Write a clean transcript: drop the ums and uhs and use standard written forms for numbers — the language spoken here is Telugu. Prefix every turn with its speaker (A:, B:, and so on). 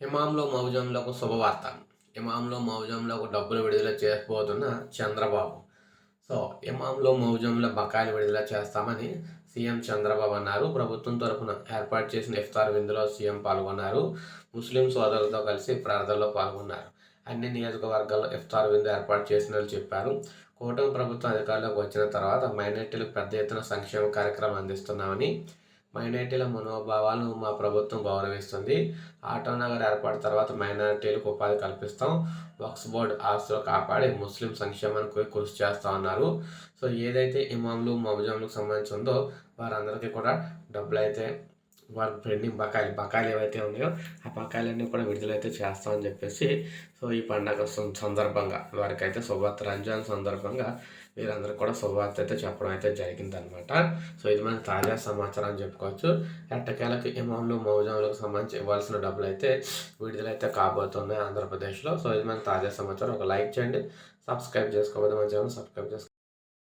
A: ఇమాంలో మౌజంలకు శుభవార్త. ఇమాంలో మౌజంలకు డబ్బులు విడుదల చేయకపోతున్న చంద్రబాబు. సో, ఇమాంలో మౌజంల బకాయిలు విడుదల చేస్తామని సీఎం చంద్రబాబు అన్నారు. ప్రభుత్వం తరఫున ఏర్పాటు చేసిన ఇఫ్తార్ విందులో సీఎం పాల్గొన్నారు. ముస్లిం సోదరులతో కలిసి ప్రార్థనలో పాల్గొన్నారు. అన్ని నియోజకవర్గాల్లో ఇఫ్తార్ విందు ఏర్పాటు చేసినట్లు చెప్పారు. కూటమి ప్రభుత్వం అధికారంలోకి వచ్చిన తర్వాత మైనారిటీలకు పెద్ద ఎత్తున సంక్షేమ కార్యక్రమాలు అందిస్తున్నామని, మైనారిటీల మనోభావాలను మా ప్రభుత్వం గౌరవిస్తుంది. ఆటోనగర్ ఏర్పాటు తర్వాత మైనారిటీలకు ఉపాధి కల్పిస్తాం. వక్ఫ్ బోర్డు ఆస్తులు కాపాడి ముస్లిం సంక్షేమానికి కృషి చేస్తామన్నారు. సో, ఏదైతే ఇమాంలు మౌజంలకు సంబంధించి ఉందో వారందరికీ కూడా డబ్బులు అయితే వారి పెండింగ్ బకాయిలు ఏవైతే ఉన్నాయో ఆ బకాయిలన్నీ కూడా విడుదలైతే చేస్తామని చెప్పేసి, సో ఈ పండగ సందర్భంగా వారికైతే శుభవార్త, రంజాన్ సందర్భంగా వీరందరికీ కూడా శుభవార్త అయితే చెప్పడం అయితే జరిగిందనమాట. సో ఇది మనకి తాజా సమాచారం అని చెప్పుకోవచ్చు. ఎట్టకేలకు ఇమాంలు మౌజంలకు సంబంధించి ఇవ్వాల్సిన డబ్బులు అయితే విడుదలైతే కాబోతున్నాయి ఆంధ్రప్రదేశ్లో. సో ఇది మనకి తాజా సమాచారం. ఒక లైక్ చేయండి, సబ్స్క్రైబ్ చేసుకోవద్దు, మన ఛానల్ సబ్స్క్రైబ్ చేసుకోండి.